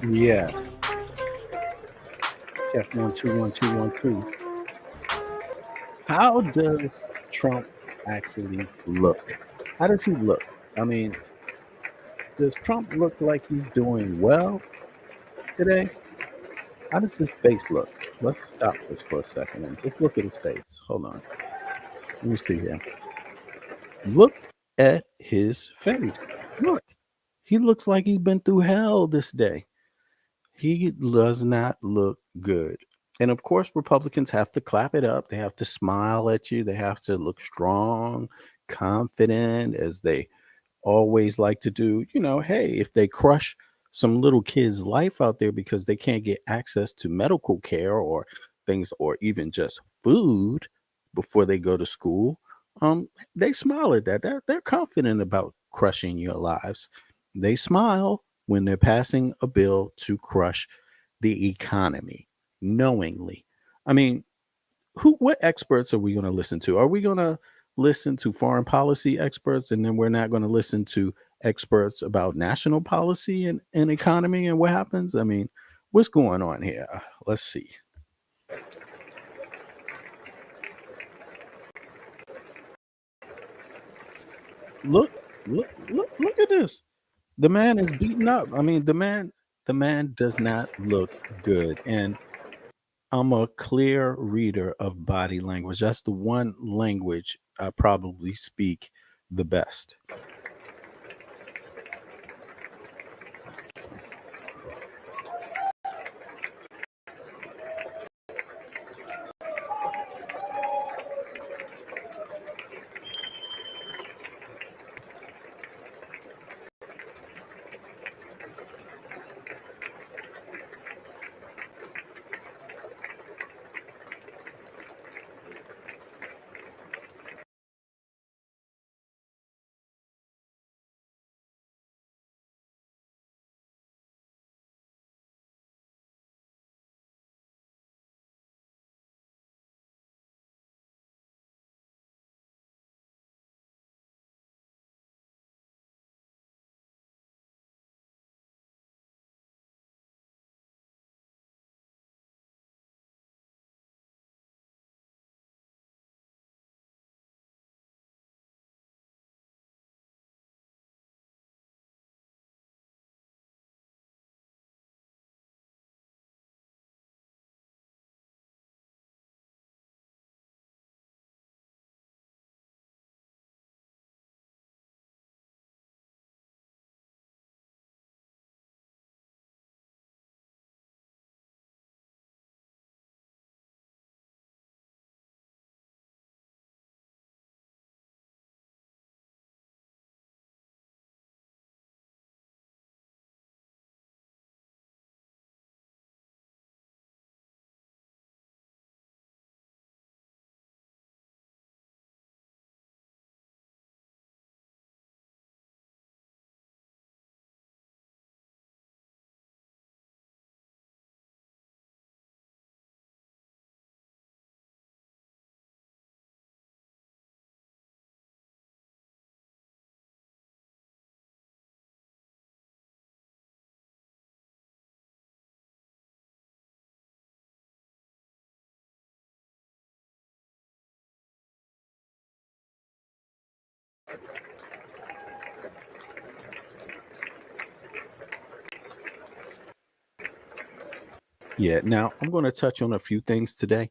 Yes. Check 1 2 1 2 1 2. How does Trump actually look? How does he look? I mean, does Trump look like he's doing well today? How does his face look? Let's stop this for a second and just look at his face. Hold on. Let me see here. Look at his face. Look. He looks like he's been through hell this day. He does not look good. And of course, Republicans have to clap it up. They have to smile at you. They have to look strong, confident, as they always like to do. Hey, if they crush some little kid's life out there because they can't get access to medical care or things, or even just food before they go to school, they smile at that. They're confident about crushing your lives. They smile when they're passing a bill to crush the economy knowingly. I mean, what experts are we going to listen to? Are we going to listen to foreign policy experts, and then we're not going to listen to experts about national policy and economy and what happens? I mean, what's going on here? Let's see. Look, look at this. The man is beaten up. I mean, the man does not look good. And I'm a clear reader of body language. That's the one language I probably speak the best. Yeah. Now, I'm going to touch on a few things today.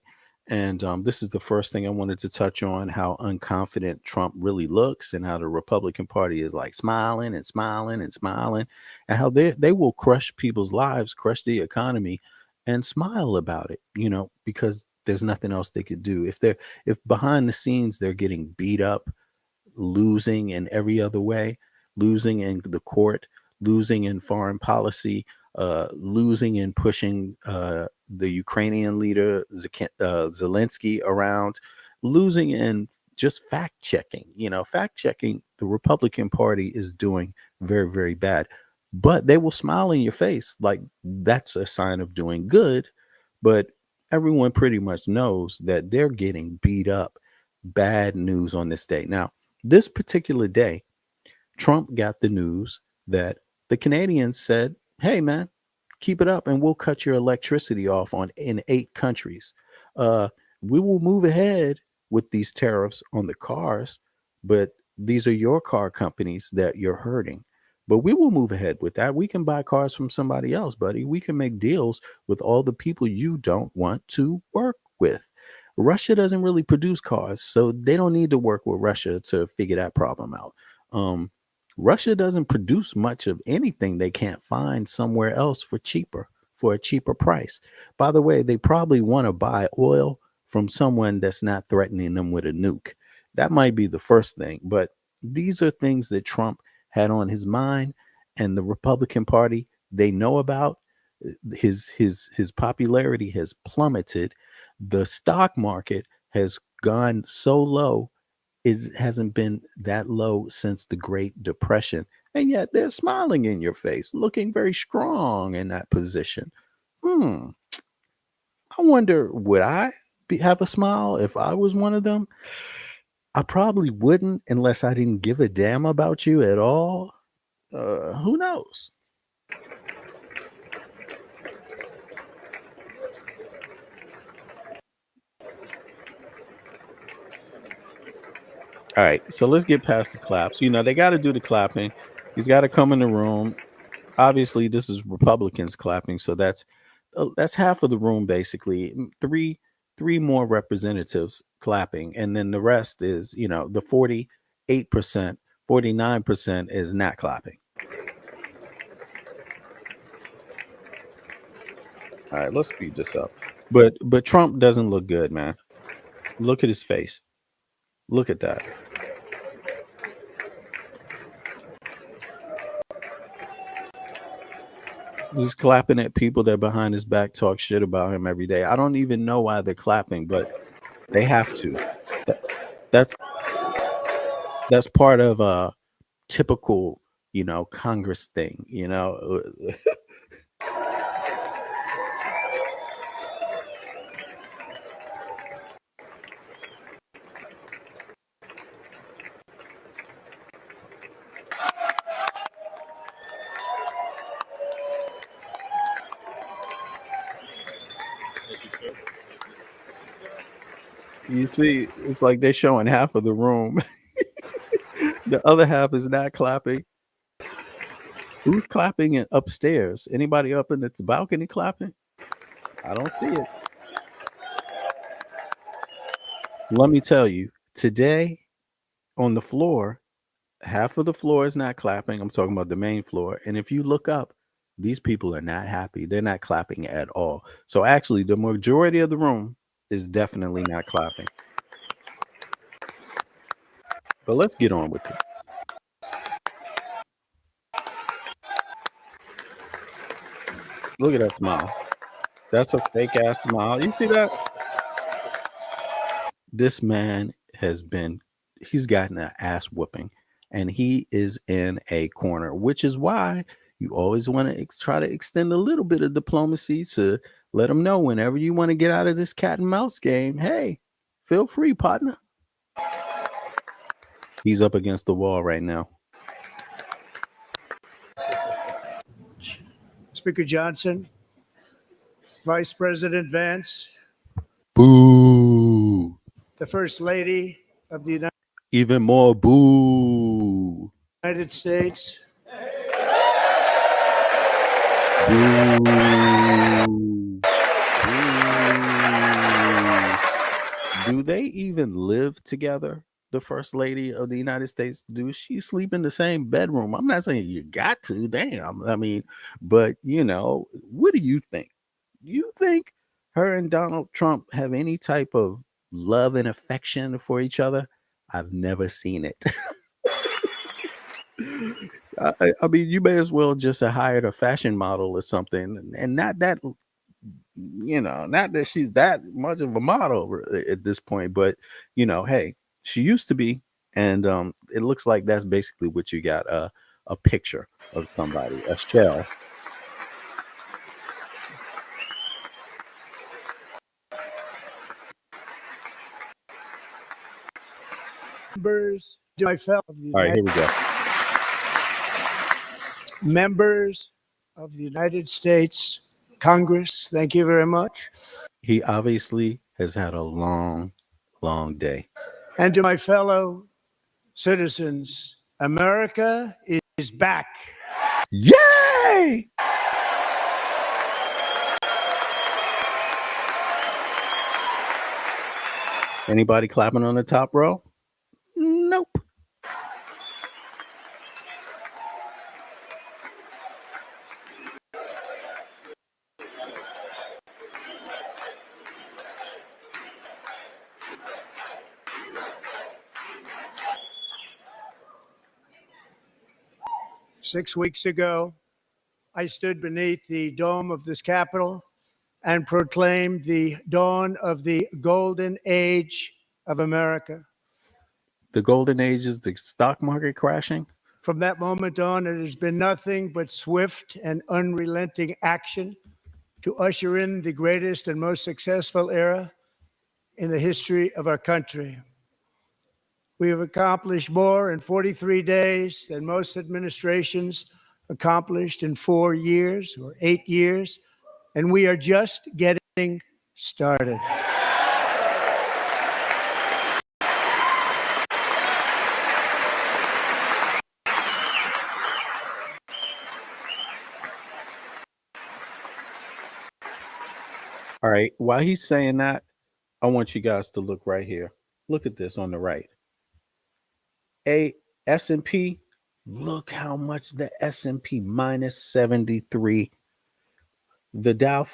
And this is the first thing I wanted to touch on, how unconfident Trump really looks and how the Republican Party is like smiling and smiling and smiling, and how they will crush people's lives, crush the economy, and smile about it, because there's nothing else they could do. If behind the scenes they're getting beat up, losing in every other way, losing in the court, losing in foreign policy, losing in pushing the Ukrainian leader Zelensky around, losing in just fact checking. Fact checking, the Republican Party is doing very, very bad. But they will smile in your face like that's a sign of doing good. But everyone pretty much knows that they're getting beat up. Bad news on this day. Now, this particular day, Trump got the news that the Canadians said, "Hey, man, keep it up, and we'll cut your electricity off in 8 countries. Uh, we will move ahead with these tariffs on the cars, but these are your car companies that you're hurting. But we will move ahead with that. We can buy cars from somebody else, buddy. We can make deals with all the people you don't want to work with." Russia doesn't really produce cars, so they don't need to work with Russia to figure that problem out. Um, Russia doesn't produce much of anything they can't find somewhere else for a cheaper price. By the way, they probably want to buy oil from someone that's not threatening them with a nuke. That might be the first thing, but these are things that Trump had on his mind, and the Republican Party, they know about. His popularity has plummeted. The stock market has gone so low, it hasn't been that low since the Great Depression. And yet they're smiling in your face, looking very strong in that position. Hmm. I wonder, would have a smile if I was one of them? I probably wouldn't unless I didn't give a damn about you at all. Who knows? All right, so let's get past the claps. They got to do the clapping. He's got to come in the room. Obviously, this is Republicans clapping, so that's half of the room basically. Three more representatives clapping, and then the rest is the 48%, 49% is not clapping. All right, let's speed this up. But Trump doesn't look good, man. Look at his face. Look at that. He's clapping at people that behind his back talk shit about him every day. I don't even know why they're clapping, but they have to. That, that's that's part of a typical, Congress thing. You see, it's like they're showing half of the room. The other half is not clapping. Who's clapping upstairs? Anybody up in the balcony clapping? I don't see it. Let me tell you, today on the floor, half of the floor is not clapping. I'm talking about the main floor. And if you look up, these people are not happy. They're not clapping at all. So actually, the majority of the room is definitely not clapping. But let's get on with it. Look at that smile. That's a fake ass smile. You see that? This man he's gotten an ass whooping, and he is in a corner, which is why you always want to try to extend a little bit of diplomacy to let him know whenever you want to get out of this cat and mouse game. Hey, feel free, partner. He's up against the wall right now. Speaker Johnson, Vice President Vance, Boo. the First Lady of the United Even more boo. United States. Boo. Boo. Do they even live together? The first lady of the United States, do she sleep in the same bedroom? I'm not saying you got to, damn. I mean, but what do you think? You think her and Donald Trump have any type of love and affection for each other? I've never seen it. I mean, you may as well just have hired a fashion model or something, and not that not that she's that much of a model at this point, but hey, she used to be, and it looks like that's basically what you got, a picture of somebody, a shell. Members, my fellow of the All right, United here we go. members of the United States Congress, thank you very much. He obviously has had a long day. And to my fellow citizens, America is back. Yay! Anybody clapping on the top row? Nope. Six weeks ago, I stood beneath the dome of this Capitol and proclaimed the dawn of the golden age of America. The golden age is the stock market crashing. From that moment on, it has been nothing but swift and unrelenting action to usher in the greatest and most successful era in the history of our country. We have accomplished more in 43 days than most administrations accomplished in 4 years or 8 years, and we are just getting started. All right, while he's saying that, I want you guys to look right here. Look at this on the right. S&P, look how much the S&P minus 73. The Dow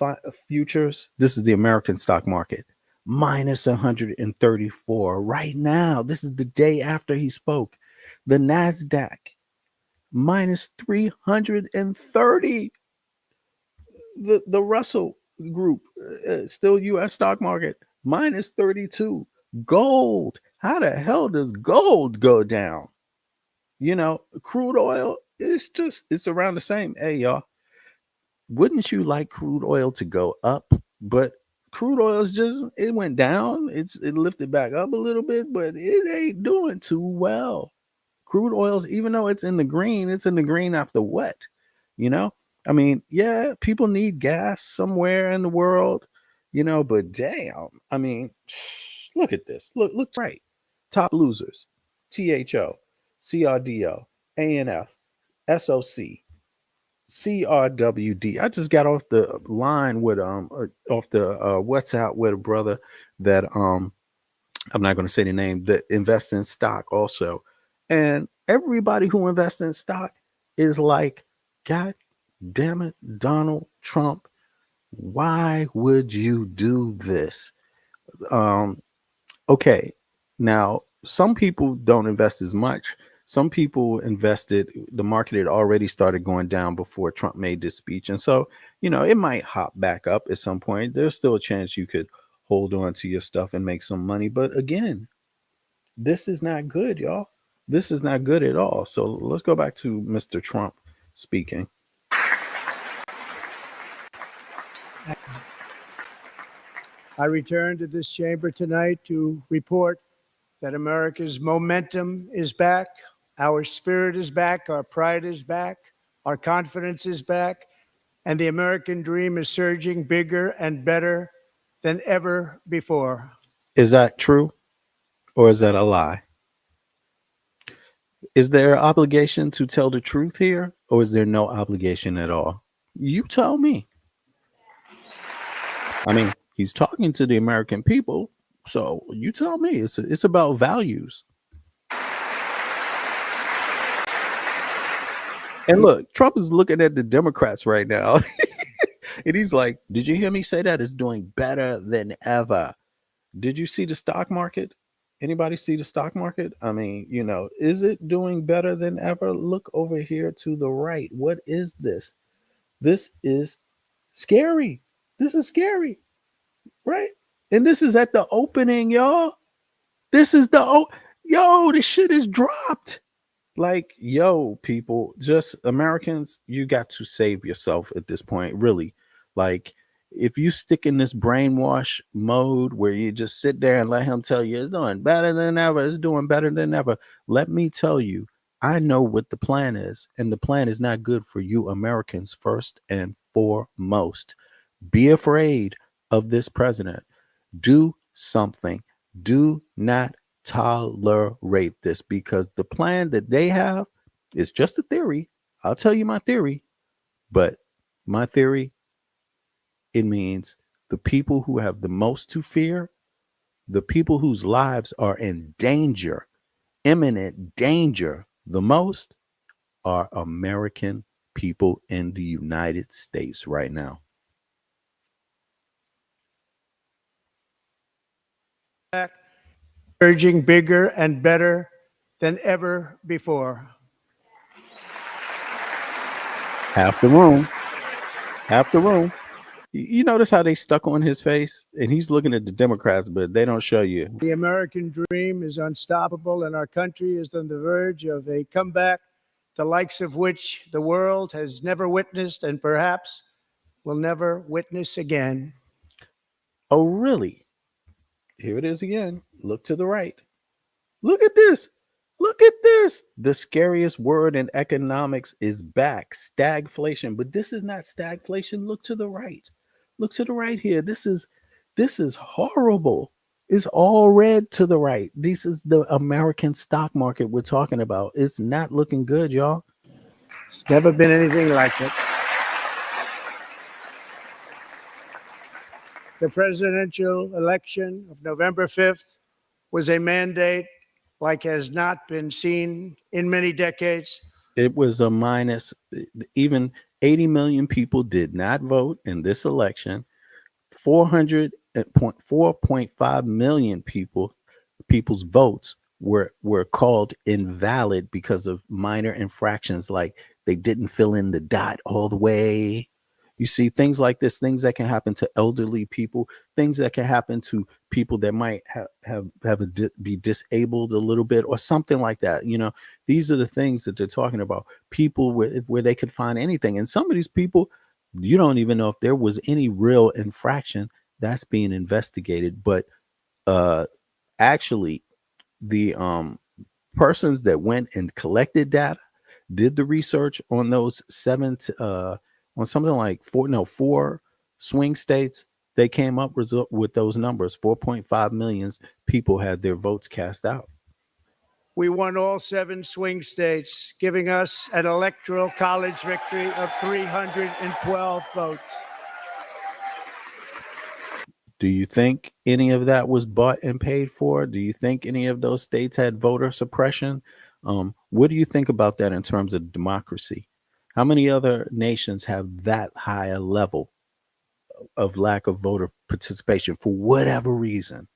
futures, this is the American stock market, minus 134 right now. This is the day after he spoke. The NASDAQ, minus 330. The Russell group, still U.S. stock market, minus 32. Gold, how the hell does gold go down? Crude oil, it's around the same. Hey, y'all, wouldn't you like crude oil to go up? But crude oil it went down. It lifted back up a little bit, but it ain't doing too well. Crude oils, even though it's in the green, after what? I mean, yeah, people need gas somewhere in the world, but damn, I mean, look at this. Look right. Top losers: THO, CRDO, ANF, SOC, CRWD. I just got off the line with off the WhatsApp with a brother that I'm not going to say the name, that invests in stock also. And everybody who invests in stock is like, God damn it, Donald Trump, why would you do this? Okay, now some people don't invest as much. Some people invested, the market had already started going down before Trump made this speech. And so, it might hop back up at some point. There's still a chance you could hold on to your stuff and make some money. But again, this is not good, y'all. This is not good at all. So let's go back to Mr. Trump speaking. I return to this chamber tonight to report that America's momentum is back, our spirit is back, our pride is back, our confidence is back, and the American dream is surging bigger and better than ever before. Is that true or is that a lie? Is there an obligation to tell the truth here, or is there no obligation at all? You tell me. I mean, he's talking to the American people, so you tell me. It's about values. And look, Trump is looking at the Democrats right now, and he's like, "Did you hear me say that? It's doing better than ever." Did you see the stock market? Anybody see the stock market? I mean, is it doing better than ever? Look over here to the right. What is this? This is scary. This is scary, right? And this is at the opening, y'all. This is yo, this shit is dropped. Like, yo, people, just Americans, you got to save yourself at this point, really. Like, if you stick in this brainwash mode where you just sit there and let him tell you it's doing better than ever, it's doing better than ever, let me tell you, I know what the plan is, and the plan is not good for you Americans first and foremost. Be afraid of this president. Do something. Do not tolerate this, because the plan that they have is just a theory. I'll tell you my theory, but my theory, it means the people who have the most to fear, the people whose lives are in danger, imminent danger, the most are American people in the United States right now. Urging bigger and better than ever before. Half the room, half the room. You notice how they stuck on his face, and he's looking at the Democrats, but they don't show you. The American dream is unstoppable, and our country is on the verge of a comeback, the likes of which the world has never witnessed and perhaps will never witness again. Oh, really? Here it is again. Look to the right. Look at this. Look at this. The scariest word in economics is back, stagflation. But this is not stagflation. Look to the right. Look to the right here. This is horrible. It's all red to the right. This is the American stock market we're talking about. It's not looking good, y'all. It's never been anything like it. The presidential election of November 5th was a mandate like has not been seen in many decades. It was a minus. Even 80 million people did not vote in this election. 4.4.5 million people's votes were called invalid because of minor infractions, like they didn't fill in the dot all the way. You see, things like this, things that can happen to elderly people, things that can happen to people that might be disabled a little bit or something like that. These are the things that they're talking about. People where they could find anything, and some of these people, you don't even know if there was any real infraction that's being investigated. But actually, the persons that went and collected data, did the research on those on something like four swing states, they came up with those numbers. 4.5 million people had their votes cast out. We won all 7 swing states, giving us an electoral college victory of 312 votes. Do you think any of that was bought and paid for? Do you think any of those states had voter suppression? What do you think about that in terms of democracy? How many other nations have that high a level of lack of voter participation for whatever reason?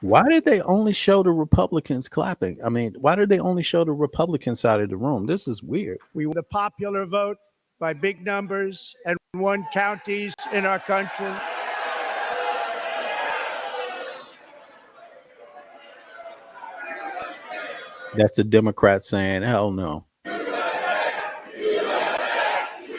Why did they only show the Republicans clapping? I mean, why did they only show the Republican side of the room? This is weird. We won the popular vote by big numbers and won counties in our country. That's the Democrats saying, hell no.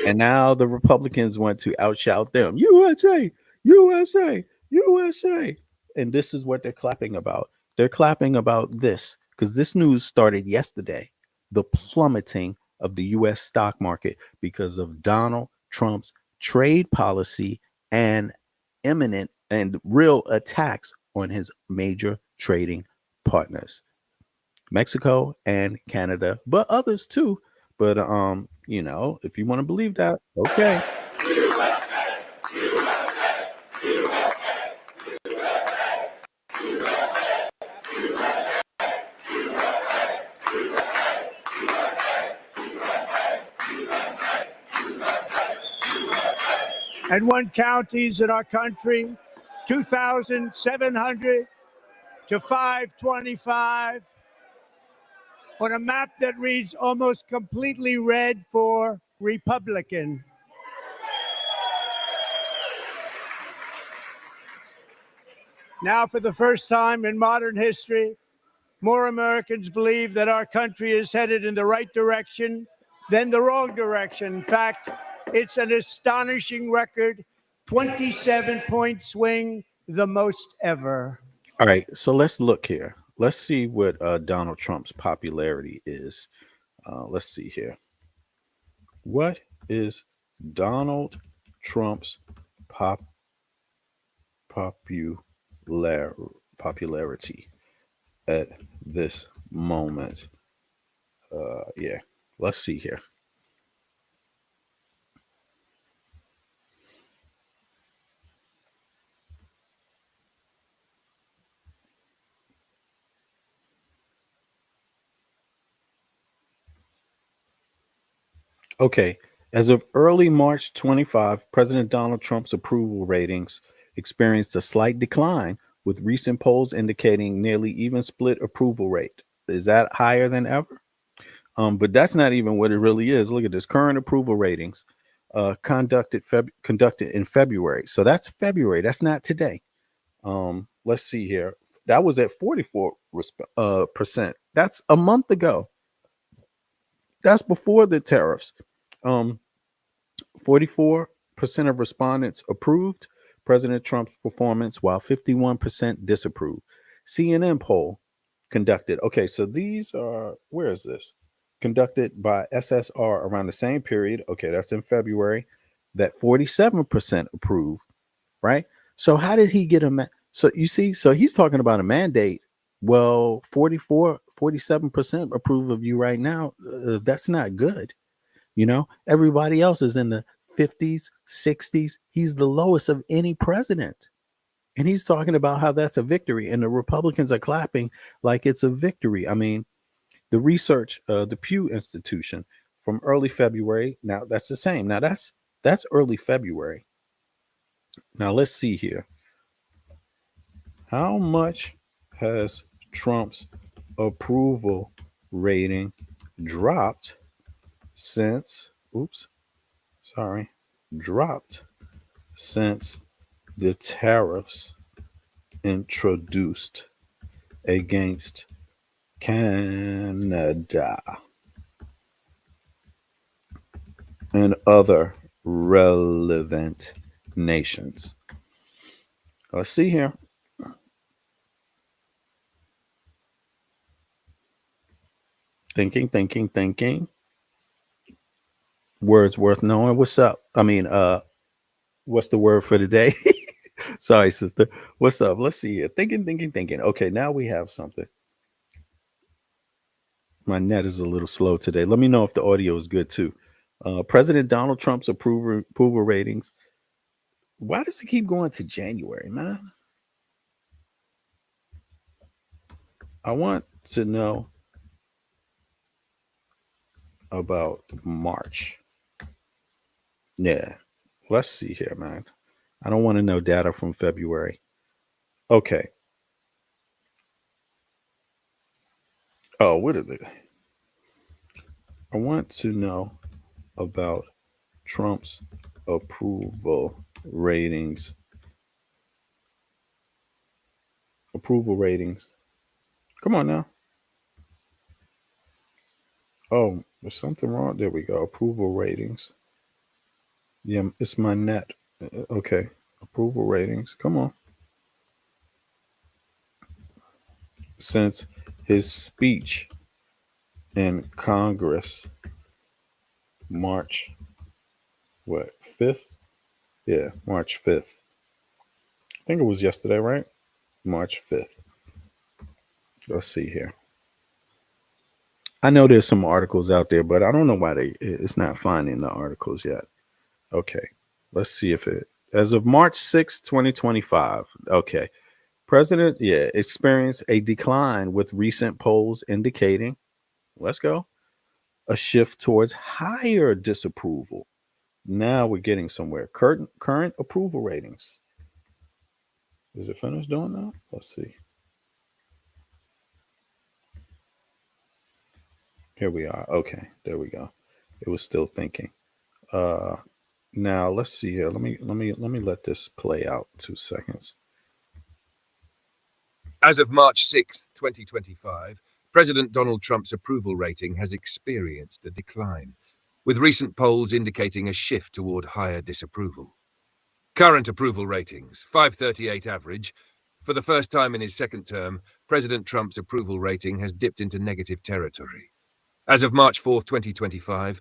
And now the Republicans want to outshout them. USA, USA, USA. And this is what they're clapping about. They're clapping about this because this news started yesterday. The plummeting of the US stock market because of Donald Trump's trade policy and imminent and real attacks on his major trading partners, Mexico and Canada, but others too. But if you want to believe that, okay. And one counties in our country, 2,700 to 525, on a map that reads almost completely red for Republican. Now, for the first time in modern history, more Americans believe that our country is headed in the right direction than the wrong direction. In fact, it's an astonishing record, 27-point swing, the most ever. All right, so let's look here. Let's see what Donald Trump's popularity is. Let's see here. What is Donald Trump's pop popular popularity at this moment? Yeah, let's see here. Okay, as of early March 25, President Donald Trump's approval ratings experienced a slight decline, with recent polls indicating nearly even split approval rate. Is that higher than ever? But that's not even what it really is. Look at this current approval ratings conducted in February. So that's February. That's not today. Let's see here. That was at 44%. That's a month ago. That's before the tariffs. 44% of respondents approved President Trump's performance, while 51% disapproved. CNN poll conducted. Okay, so these are, where is this? Conducted by SSR around the same period. Okay, that's in February. That 47% approved, right? So how did he get so you see, so he's talking about a mandate. Well, 47% approve of you right now. That's not good. Everybody else is in the 50s, 60s. He's the lowest of any president. And he's talking about how that's a victory. And the Republicans are clapping like it's a victory. I mean, the research, the Pew Institution from early February. Now that's the same. Now that's early February. Now let's see here. How much has Trump's approval rating dropped since, dropped since the tariffs introduced against Canada and other relevant nations? Let's see here. Thinking. Words worth knowing. What's up? I mean, what's the word for the day? Sorry, sister. What's up? Let's see here. Thinking. Okay, now we have something. My net is a little slow today. Let me know if the audio is good too. President Donald Trump's approval ratings. Why does it keep going to January, man? I want to know about March. Yeah. Let's see here, man. I don't want to know data from February. Okay. Oh, what are they? I want to know about Trump's approval ratings. Approval ratings. Come on now. Oh, there's something wrong. There we go. Approval ratings. Yeah, it's my net. Okay. Approval ratings. Come on. Since his speech in Congress March, what, 5th? Yeah, March 5th. I think it was yesterday, right? March 5th. Let's see here. I know there's some articles out there, but I don't know why it's not finding the articles yet. Okay. Let's see if it, as of March 6th, 2025. Okay. President, yeah, experienced a decline with recent polls indicating, let's go, a shift towards higher disapproval. Now we're getting somewhere. Current approval ratings. Is it finished doing that? Let's see. Here we are. Okay, there we go. It was still thinking. Uh Now let's see here. Let me let this play out 2 seconds. As of March 6th, 2025, President Donald Trump's approval rating has experienced a decline, with recent polls indicating a shift toward higher disapproval. Current approval ratings, 538 average. For the first time in his second term, President Trump's approval rating has dipped into negative territory. As of March 4th, 2025,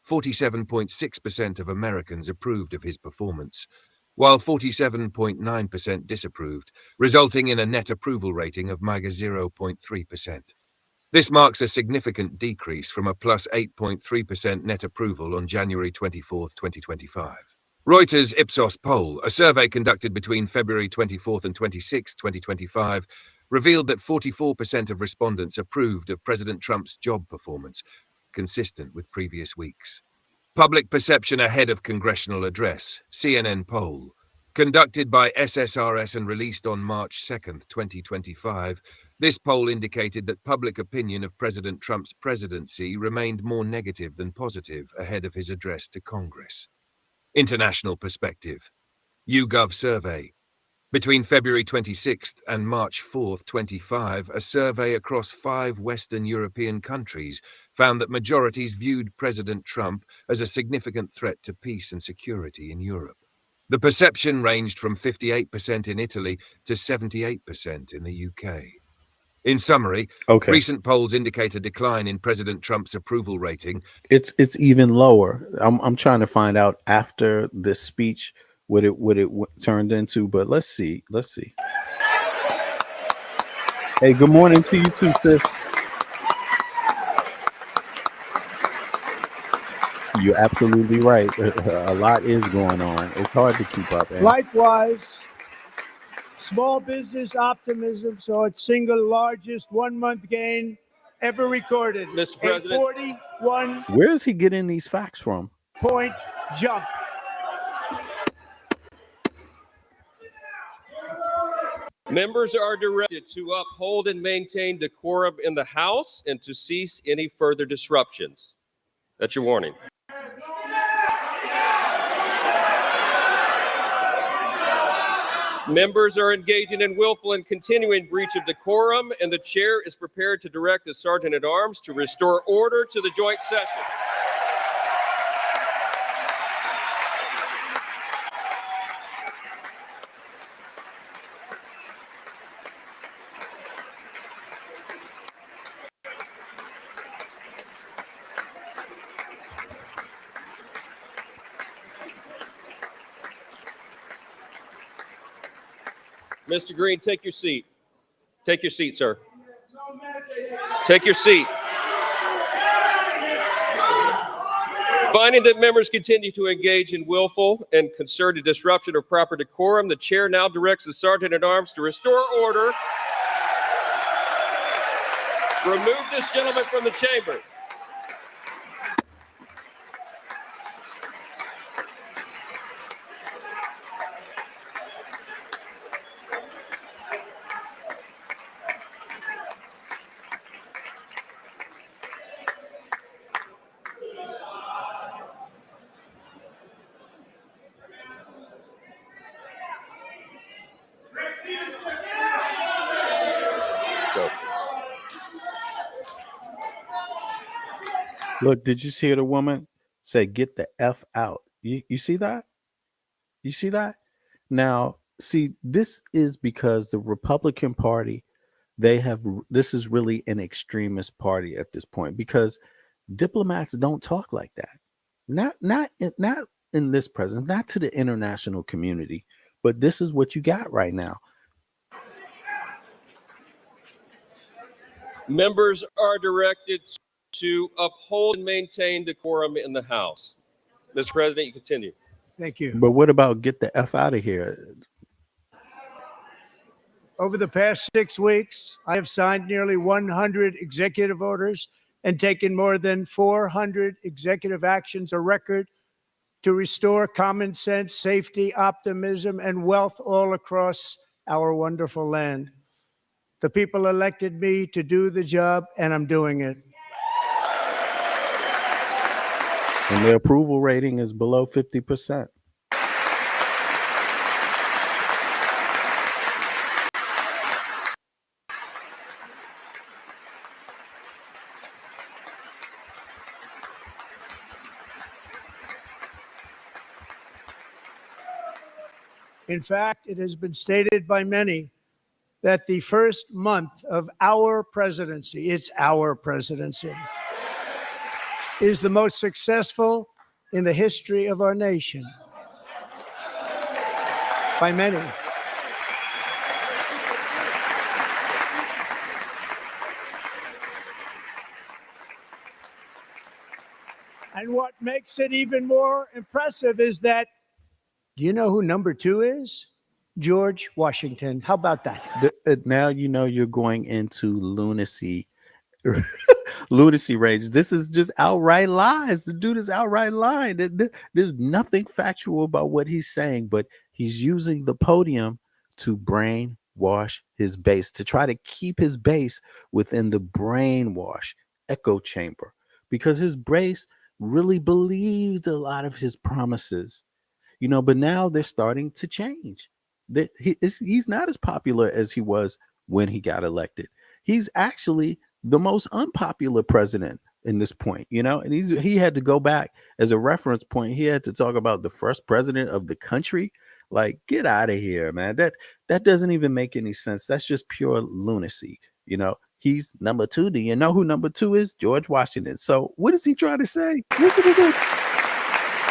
47.6% of Americans approved of his performance, while 47.9% disapproved, resulting in a net approval rating of MAGA 0.3%. This marks a significant decrease from a plus 8.3% net approval on January 24, 2025. Reuters Ipsos poll, a survey conducted between February 24th and 26, 2025, revealed that 44% of respondents approved of President Trump's job performance, consistent with previous weeks. Public perception ahead of congressional address, CNN poll, conducted by SSRS and released on March 2nd, 2025, this poll indicated that public opinion of President Trump's presidency remained more negative than positive ahead of his address to Congress. International perspective. YouGov survey. Between February 26th and March 4th, 25, a survey across 5 Western European countries found that majorities viewed President Trump as a significant threat to peace and security in Europe. The perception ranged from 58% in Italy to 78% in the UK. In summary, Okay. recent polls indicate a decline in President Trump's approval rating. It's even lower. I'm trying to find out after this speech what it turned into, but let's see. Hey, good morning to you too, sis. You're absolutely right. A lot is going on. It's hard to keep up. And Likewise, small business optimism saw its single largest 1-month gain ever recorded. Mr. President. A 41 where is he getting these facts from? point jump. Members are directed to uphold and maintain decorum in the House and to cease any further disruptions. That's your warning. Members are engaging in willful and continuing breach of decorum, and the chair is prepared to direct the Sergeant at Arms to restore order to the joint session. Mr. Green, take your seat. Take your seat, sir. Take your seat. Finding that members continue to engage in willful and concerted disruption of proper decorum, the chair now directs the Sergeant at Arms to restore order. Remove this gentleman from the chamber. Look, did you see the woman say, "Get the F out"? You see that? You see that? Now, see, this is because the Republican Party, this is really an extremist party at this point because diplomats don't talk like that. Not in this presence, not to the international community, but this is what you got right now. Members are directed to uphold and maintain decorum in the House. Mr. President, you continue. Thank you. But what about get the F out of here? Over the past 6 weeks, I have signed nearly 100 executive orders and taken more than 400 executive actions, a record, to restore common sense, safety, optimism, and wealth all across our wonderful land. The people elected me to do the job, and I'm doing it. And the approval rating is below 50%. In fact, it has been stated by many that the first month of our presidency, it's our presidency, is the most successful in the history of our nation. By many. And what makes it even more impressive is that, do you know who number 2 is? George Washington. How about that? Now you know you're going into lunacy. Lunacy range. This is just outright lies. The dude is outright lying. There's nothing factual about what he's saying, but he's using the podium to brainwash his base, to try to keep his base within the brainwash echo chamber, because his base really believed a lot of his promises, but now they're starting to change. He's not as popular as he was when he got elected. He's actually the most unpopular president in this point, and he had to go back as a reference point. He had to talk about the first president of the country. Like, get out of here, man. That doesn't even make any sense. That's just pure lunacy. He's number 2. Do you know who number 2 is? George Washington. So what is he trying to say?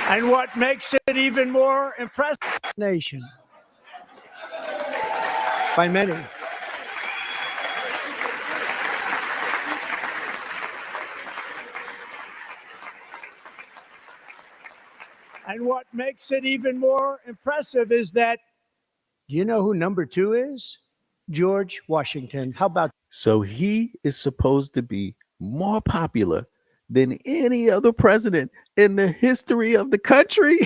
And what makes it even more impressive, nation, by many. And what makes it even more impressive is that, do you know who number 2 is? George Washington. How about So he is supposed to be more popular than any other president in the history of the country.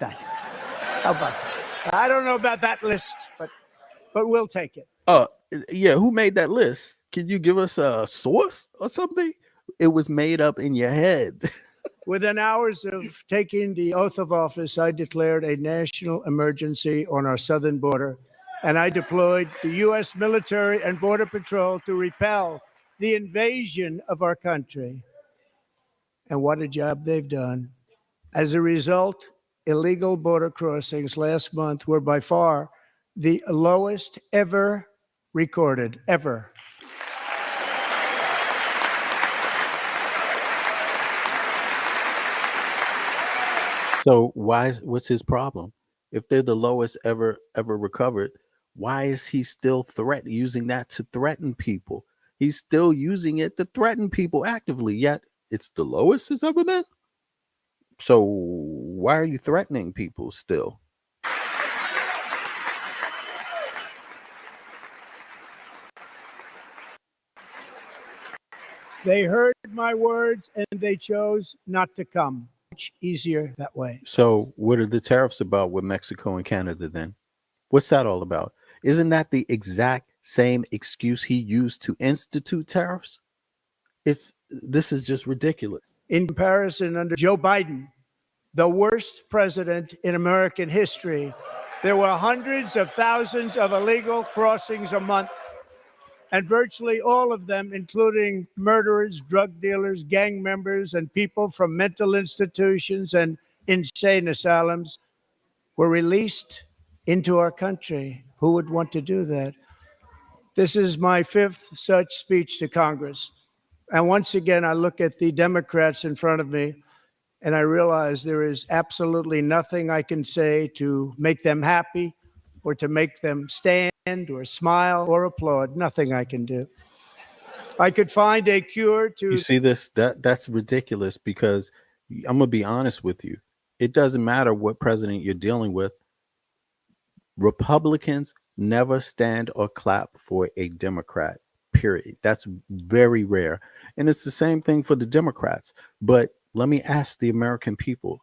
that? How about that? I don't know about that list, but we'll take it. Yeah, who made that list? Can you give us a source or something? It was made up in your head. Within hours of taking the oath of office, I declared a national emergency on our southern border, and I deployed the U.S. military and Border Patrol to repel the invasion of our country. And what a job they've done. As a result, illegal border crossings last month were by far the lowest ever recorded, ever. So what's his problem? If they're the lowest ever recovered, why is he still using that to threaten people? He's still using it to threaten people actively, yet it's the lowest it's ever been. So why are you threatening people still? They heard my words and they chose not to come. Much easier that way. So what are the tariffs about with Mexico and Canada then? What's that all about? Isn't that the exact same excuse he used to institute tariffs? This is just ridiculous. In comparison, under Joe Biden, the worst president in American history, there were hundreds of thousands of illegal crossings a month, and virtually all of them, including murderers, drug dealers, gang members, and people from mental institutions and insane asylums, were released into our country. Who would want to do that? This is my 5th such speech to Congress. And once again, I look at the Democrats in front of me, And I realize there is absolutely nothing I can say to make them happy or to make them stand or smile or applaud. Nothing I can do. I could find a cure to. You see this? That's ridiculous, because I'm gonna be honest with you. It doesn't matter what president you're dealing with. Republicans never stand or clap for a Democrat, period. That's very rare. And it's the same thing for the Democrats. But let me ask the American people,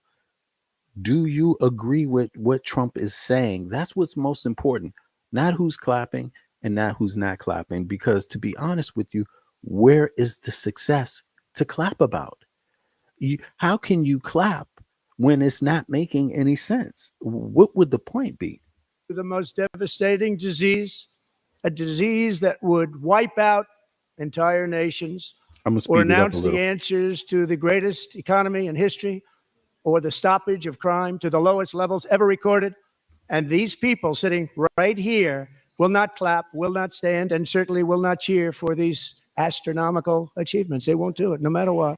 do you agree with what Trump is saying? That's what's most important, not who's clapping and not who's not clapping. Because to be honest with you, where is the success to clap about? How can you clap when it's not making any sense? What would the point be? The most devastating disease, a disease that would wipe out entire nations, I'm gonna or speed it up a announce the little. answers to the greatest economy in history, or the stoppage of crime to the lowest levels ever recorded. And these people sitting right here will not clap, will not stand, and certainly will not cheer for these astronomical achievements. They won't do it, no matter what.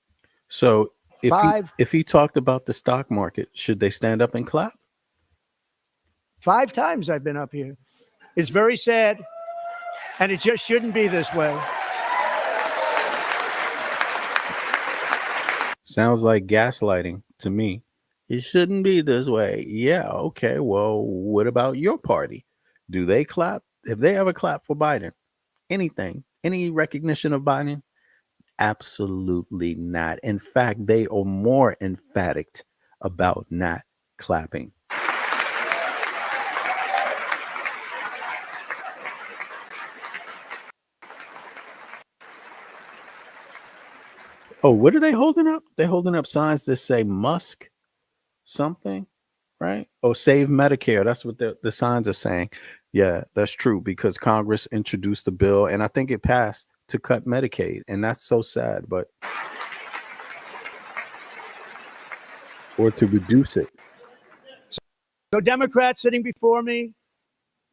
So Five if he talked about the stock market, should they stand up and clap? times I've been up here. It's very sad, and it just shouldn't be this way. Sounds like gaslighting to me. It shouldn't be this way. Yeah, okay. Well, what about your party? Do they clap? Have they ever clapped for Biden? Anything? Any recognition of Biden? Absolutely not. In fact, they are more emphatic about not clapping. Oh, what are they holding up? They're holding up signs that say Musk something, right? Oh, save Medicare. That's what the signs are saying. Yeah, that's true, because Congress introduced a bill, and I think it passed, to cut Medicaid. And that's so sad, but or to reduce it. So Democrats sitting before me,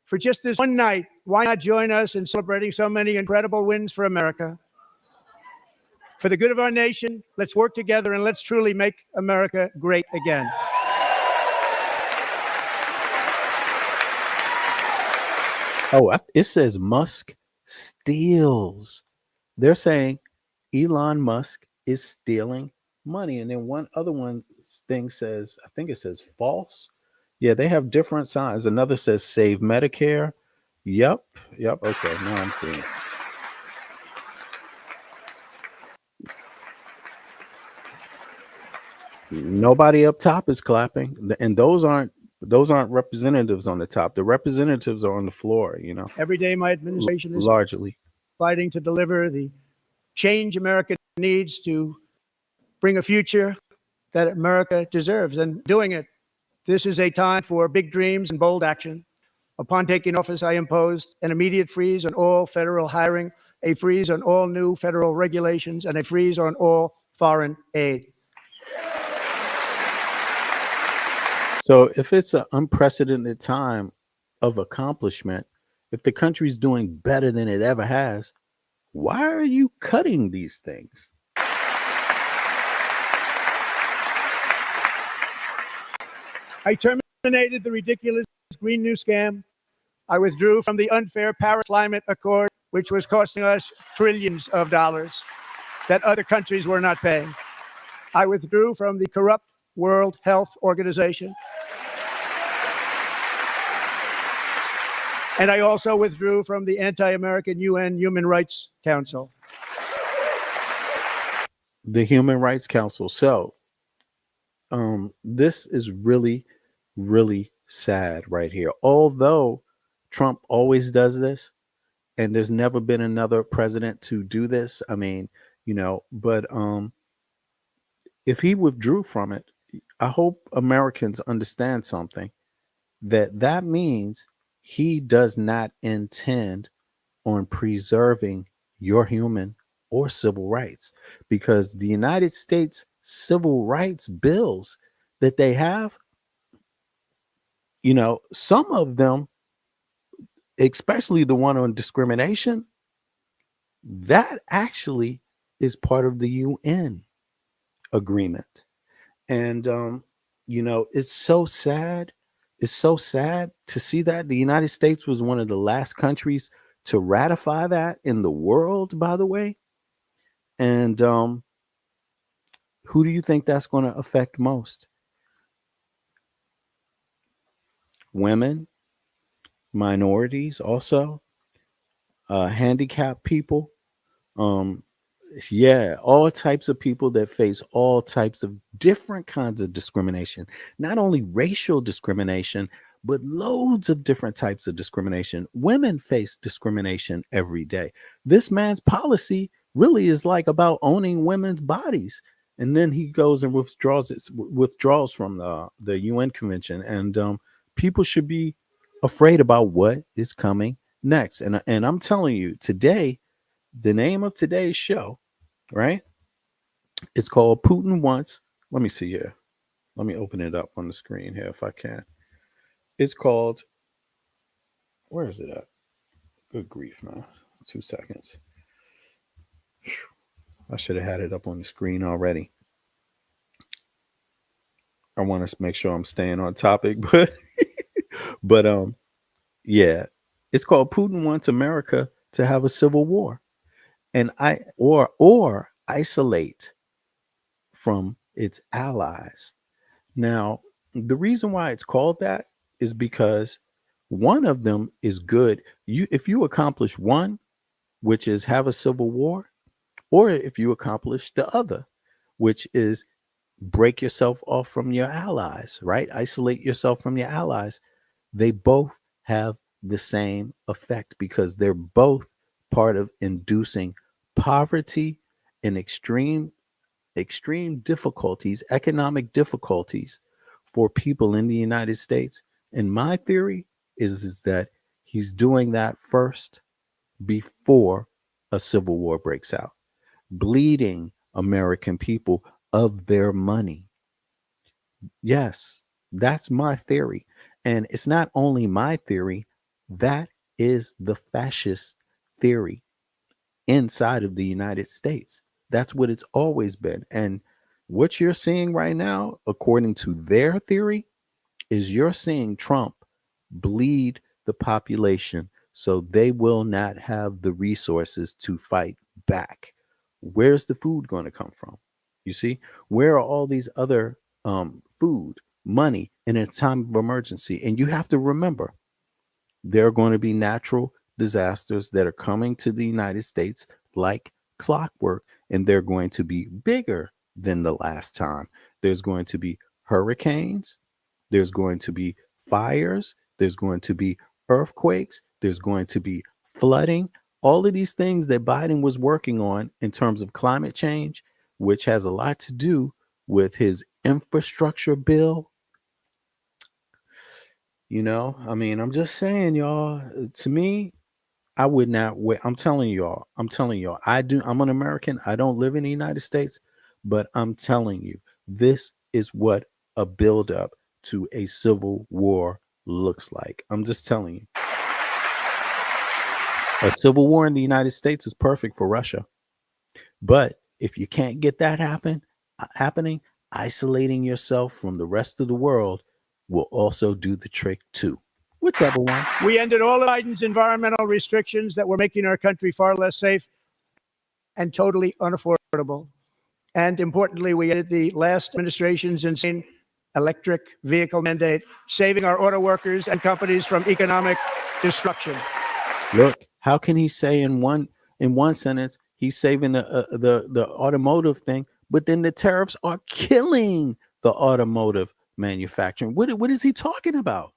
for just this one night, why not join us in celebrating so many incredible wins for America? For the good of our nation, let's work together and let's truly make America great again. Oh, it says Musk steals. They're saying Elon Musk is stealing money. And then one other thing says, I think it says false. Yeah, they have different signs. Another says save Medicare. Yep. Okay, now I'm seeing it. Nobody up top is clapping, and those aren't representatives on the top. The representatives are on the floor, Every day, my administration is largely fighting to deliver the change America needs to bring a future that America deserves, and doing it. This is a time for big dreams and bold action. Upon taking office, I imposed an immediate freeze on all federal hiring, a freeze on all new federal regulations, and a freeze on all foreign aid. So if it's an unprecedented time of accomplishment, if the country's doing better than it ever has, why are you cutting these things? I terminated the ridiculous Green New Scam. I withdrew from the unfair Paris Climate Accord, which was costing us trillions of dollars that other countries were not paying. I withdrew from the corrupt World Health Organization. And I also withdrew from the anti-American UN Human Rights Council. The Human Rights Council. So this is really, really sad right here. Although Trump always does this, and there's never been another president to do this. I mean, but if he withdrew from it, I hope Americans understand something, that means he does not intend on preserving your human or civil rights, because the United States civil rights bills that they have, some of them, especially the one on discrimination, that actually is part of the UN agreement. And it's so sad. It's so sad to see that the United States was one of the last countries to ratify that in the world, by the way. And who do you think that's going to affect most? Women, minorities, also handicapped people. Um, yeah, all types of people that face all types of different kinds of discrimination, not only racial discrimination, but loads of different types of discrimination. Women face discrimination every day. This man's policy really is like about owning women's bodies. And then he goes and withdraws from the UN convention. And people should be afraid about what is coming next. And I'm telling you, today, the name of today's show, right? It's called Putin Wants. Let me see here. Let me open it up on the screen here if I can. It's called, where is it at? Good grief, man. 2 seconds. I should have had it up on the screen already. I want to make sure I'm staying on topic, but yeah. It's called Putin Wants America to have a civil war. And or isolate from its allies. Now, the reason why it's called that is because one of them is good. If you accomplish one, which is have a civil war, or if you accomplish the other, which is break yourself off from your allies, right? Isolate yourself from your allies. They both have the same effect because they're both part of inducing poverty and extreme difficulties, economic difficulties for people in the United States. And my theory is that he's doing that first before a civil war breaks out, bleeding American people of their money. Yes, that's my theory. And it's not only my theory, that is the fascist theory inside of the United States. That's what it's always been. And what you're seeing right now, according to their theory, is you're seeing Trump bleed the population so they will not have the resources to fight back. Where's the food going to come from? You see, where are all these other food, money in a time of emergency? And you have to remember, there are going to be natural disasters that are coming to the United States like clockwork, and they're going to be bigger than the last time. There's going to be hurricanes, there's going to be fires, there's going to be earthquakes, there's going to be flooding. All of these things that Biden was working on in terms of climate change, which has a lot to do with his infrastructure bill. I mean, I'm just saying, y'all, to me, I would not wait. I'm telling y'all, I'm an American. I don't live in the United States, but I'm telling you, this is what a buildup to a civil war looks like. I'm just telling you. A civil war in the United States is perfect for Russia. But if you can't get that happening, isolating yourself from the rest of the world will also do the trick too. Whichever one. We ended all of Biden's environmental restrictions that were making our country far less safe and totally unaffordable. And importantly, we ended the last administration's insane electric vehicle mandate, saving our auto workers and companies from economic destruction. Look, how can he say in one sentence he's saving the automotive thing, but then the tariffs are killing the automotive manufacturing? What is he talking about?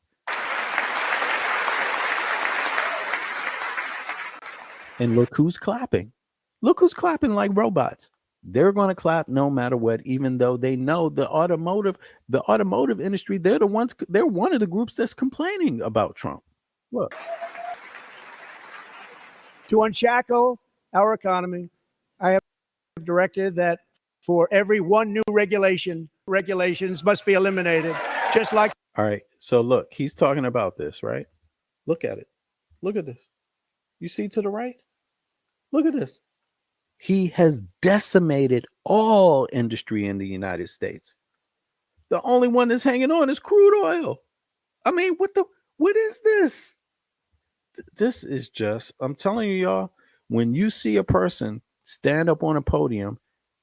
And look who's clapping. Look who's clapping like robots. They're going to clap no matter what, even though they know the automotive industry, they're one of the groups that's complaining about Trump. Look. To unshackle our economy, I have directed that for every one new regulations must be eliminated, just like. All right. So look, he's talking about this, right? Look at it. Look at this. You see to the right? Look at this. He has decimated all industry in the United States. The only one that's hanging on is crude oil. I mean, what is this? This is just, I'm telling you, y'all, when you see a person stand up on a podium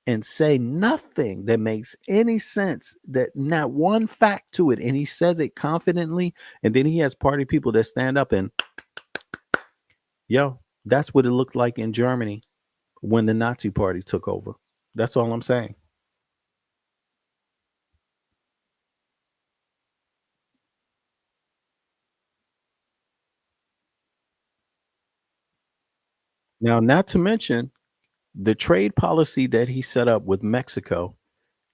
and say nothing that makes any sense, that not one fact to it, and he says it confidently, and then he has party people that stand up and, yo, that's what it looked like in Germany when the Nazi party took over. That's all I'm saying. Now, not to mention the trade policy that he set up with Mexico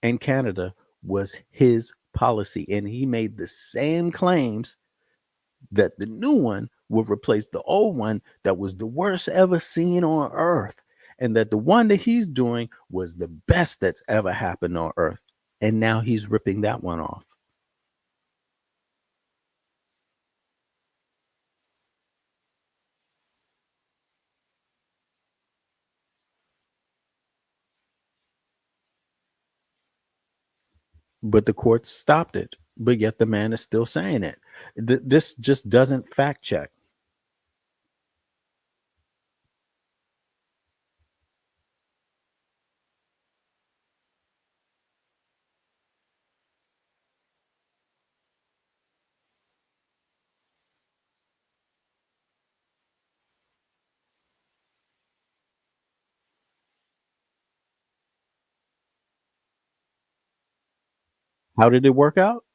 and Canada was his policy. And he made the same claims that the new one would replace the old one that was the worst ever seen on earth. And that the one that he's doing was the best that's ever happened on earth. And now he's ripping that one off. But the courts stopped it. But yet the man is still saying it. This just doesn't fact check. How did it work out?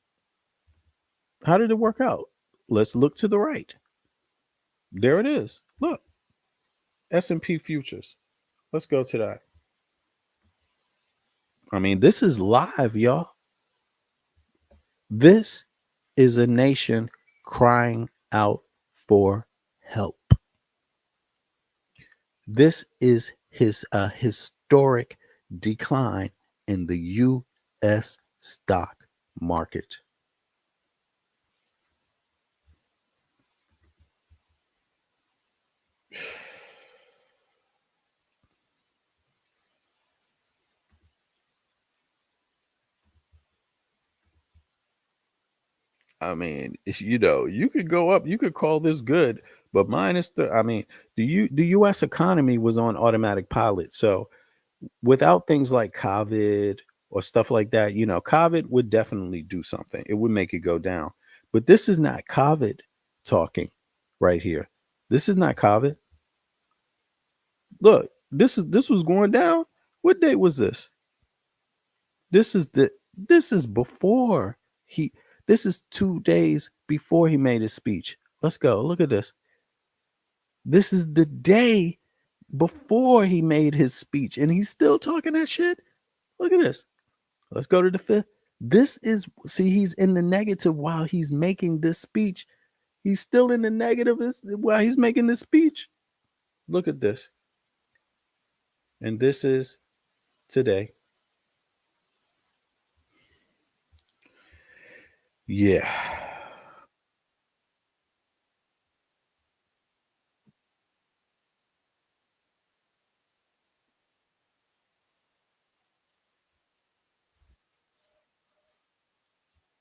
How did it work out? Let's look to the right. There it is. Look, S&P futures. Let's go to that. I mean, this is live, y'all. This is a nation crying out for help. This is a historic decline in the U.S. stock market. I mean, you could go up, you could call this good, but mine is I mean, the US economy was on automatic pilot. So without things like COVID or stuff like that, COVID would definitely do something. It would make it go down. But this is not COVID talking right here. This is not COVID. Look, this was going down. What date was this? This is before he this is 2 days before he made his speech. Let's go. Look at this. This is the day before he made his speech and he's still talking that shit. Look at this. Let's go to the 5th. This is, see, he's in the negative while he's making this speech. He's still in the negative while he's making this speech. Look at this. And this is today. Yeah.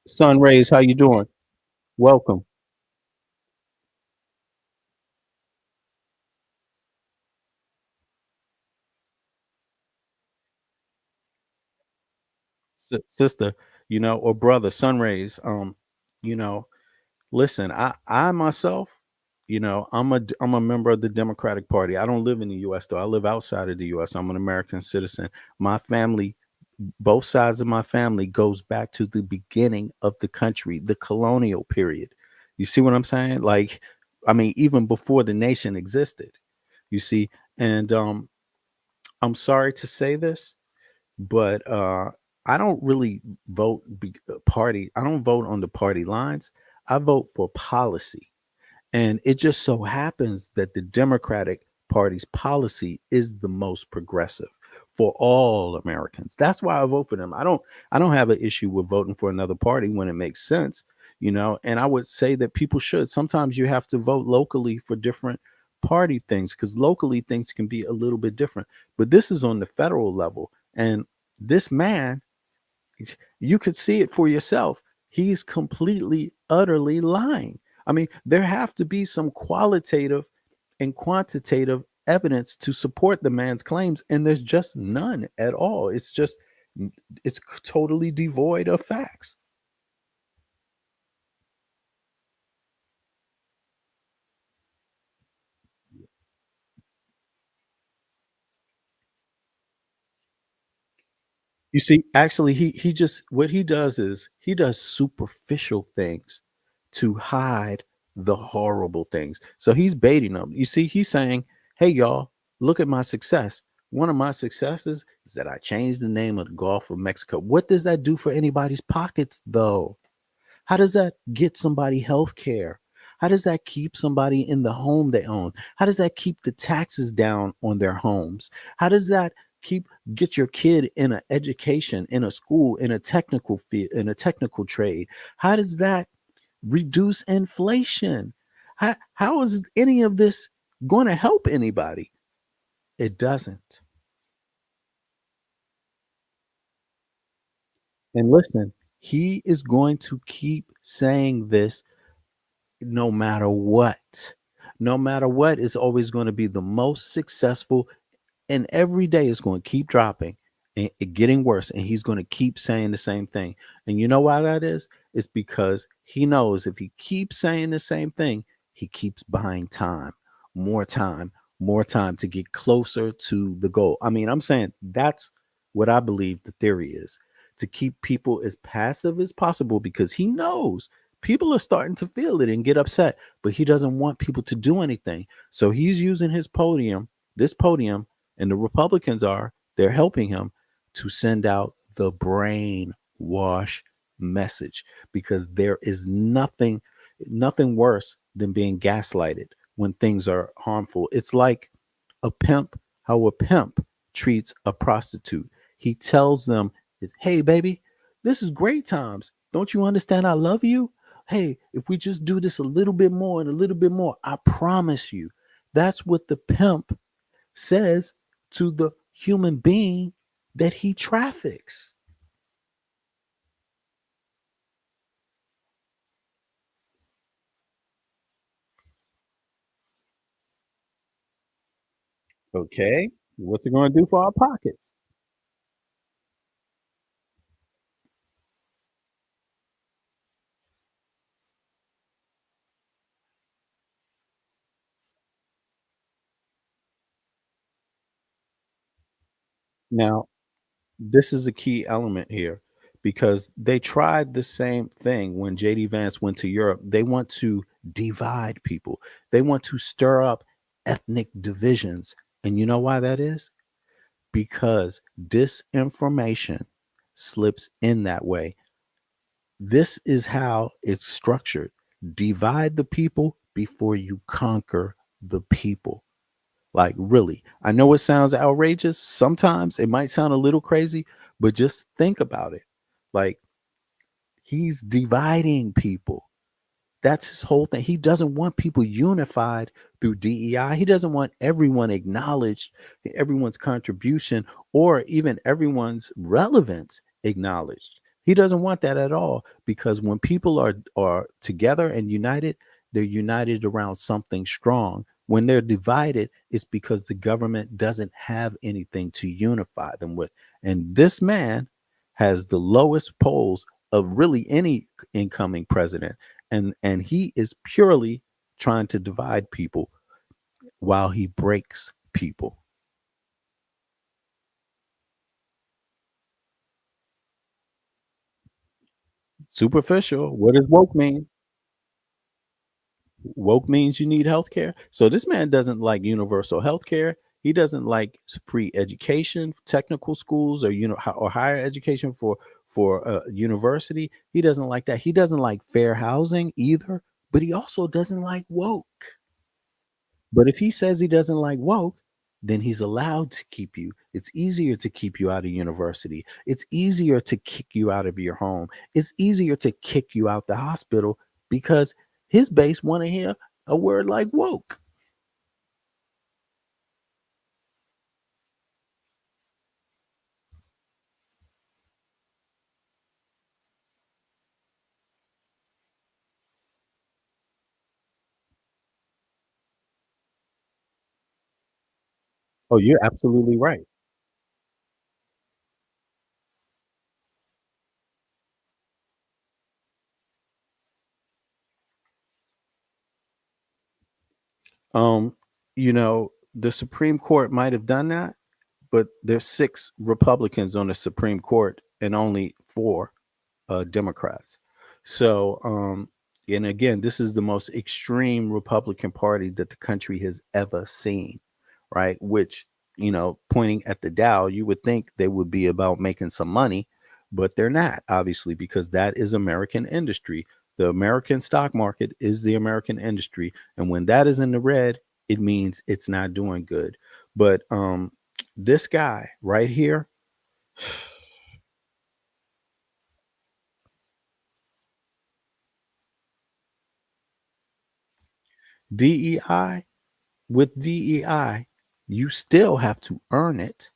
Sun Rays, how you doing? Welcome. Sister, or brother, Sun Rays. You know, listen, I myself, I'm a member of the Democratic Party. I don't live in the US though. I live outside of the US. I'm an American citizen. My family, both sides of my family goes back to the beginning of the country, the colonial period. You see what I'm saying? Like, I mean, even before the nation existed, you see, and I'm sorry to say this, but I don't really party. I don't vote on the party lines. I vote for policy. And it just so happens that the Democratic Party's policy is the most progressive for all Americans. That's why I vote for them. I don't have an issue with voting for another party when it makes sense, and I would say that people should. Sometimes you have to vote locally for different party things because locally things can be a little bit different. But this is on the federal level. And this man, You could see it for yourself. He's completely, utterly lying. I mean, there have to be some qualitative and quantitative evidence to support the man's claims, and there's just none at all. It's totally devoid of facts. You see, actually, he just what he does is he does superficial things to hide the horrible things. So he's baiting them. You see, he's saying, "Hey, y'all, look at my success. One of my successes is that I changed the name of the Gulf of Mexico." What does that do for anybody's pockets, though? How does that get somebody health care? How does that keep somebody in the home they own? How does that keep the taxes down on their homes? How does that keep get your kid in an education, in a school, in a technical field, in a technical trade? How does that reduce inflation? How is any of this going to help anybody? It doesn't. And listen, he is going to keep saying this no matter what. No matter what, it's always going to be the most successful, and every day is going to keep dropping and it getting worse. And he's going to keep saying the same thing. And you know why that is? It's because he knows if he keeps saying the same thing, he keeps buying more time, more time to get closer to the goal. I mean, I'm saying that's what I believe the theory is, to keep people as passive as possible, because he knows people are starting to feel it and get upset, but he doesn't want people to do anything. So he's using this podium, and the Republicans they're helping him to send out the brainwash message, because there is nothing worse than being gaslighted when things are harmful. It's like how a pimp treats a prostitute. He tells them, "Hey, baby, this is great times. Don't you understand? I love you. Hey, if we just do this a little bit more and a little bit more, I promise you." That's what the pimp says to the human being that he traffics. Okay. What's it going to do for our pockets? Now, this is a key element here, because they tried the same thing when JD Vance went to Europe. They want to divide people, they want to stir up ethnic divisions. And you know why that is? Because disinformation slips in that way. This is how it's structured: divide the people before you conquer the people. Like, really, I know it sounds outrageous. Sometimes it might sound a little crazy, but just think about it. Like, he's dividing people. That's his whole thing. He doesn't want people unified through DEI. He doesn't want everyone acknowledged, everyone's contribution, or even everyone's relevance acknowledged. He doesn't want that at all, because when people are together and united, they're united around something strong. When they're divided, it's because the government doesn't have anything to unify them with. And this man has the lowest polls of really any incoming president, and he is purely trying to divide people while he breaks people. Superficial. What does woke mean? Woke means you need health care. So this man doesn't like universal health care. He doesn't like free education, technical schools, or or higher education for university. He doesn't like that. He doesn't like fair housing either. But he also doesn't like woke. But if he says he doesn't like woke, then he's allowed to keep you. It's easier to keep you out of university. It's easier to kick you out of your home. It's easier to kick you out the hospital, because his base want to hear a word like woke. Oh, you're absolutely right. Um, the Supreme Court might have done that, but there's 6 Republicans on the Supreme Court and only 4 Democrats. So, and again, this is the most extreme Republican Party that the country has ever seen, right? Which, pointing at the Dow, you would think they would be about making some money, but they're not, obviously, because that is American industry. The American stock market is the American industry. And when that is in the red, it means it's not doing good. But this guy right here, DEI, with DEI, you still have to earn it.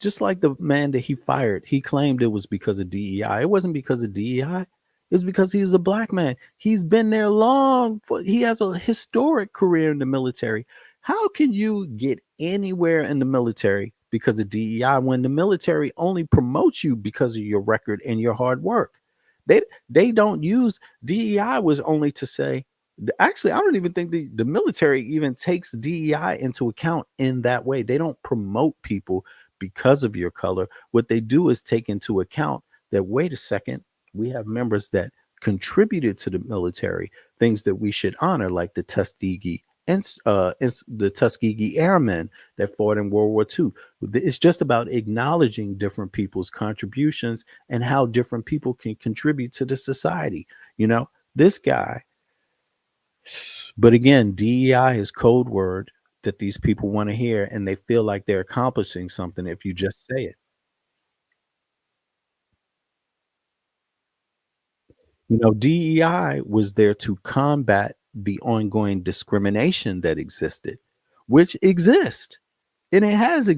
Just like the man that he fired, he claimed it was because of DEI. It wasn't because of DEI. It was because he was a black man. He's been there long. He has a historic career in the military. How can you get anywhere in the military because of DEI when the military only promotes you because of your record and your hard work? They don't use DEI was only to say, actually, I don't even think the military even takes DEI into account in that way. They don't promote people because of your color. What they do is take into account that, wait a second, we have members that contributed to the military, things that we should honor, like the Tuskegee and the Tuskegee Airmen that fought in World War II. It's just about acknowledging different people's contributions and how different people can contribute to the society. This guy, but again, DEI is code word that these people want to hear, and they feel like they're accomplishing something if you just say it. DEI was there to combat the ongoing discrimination that existed, which exists, and it has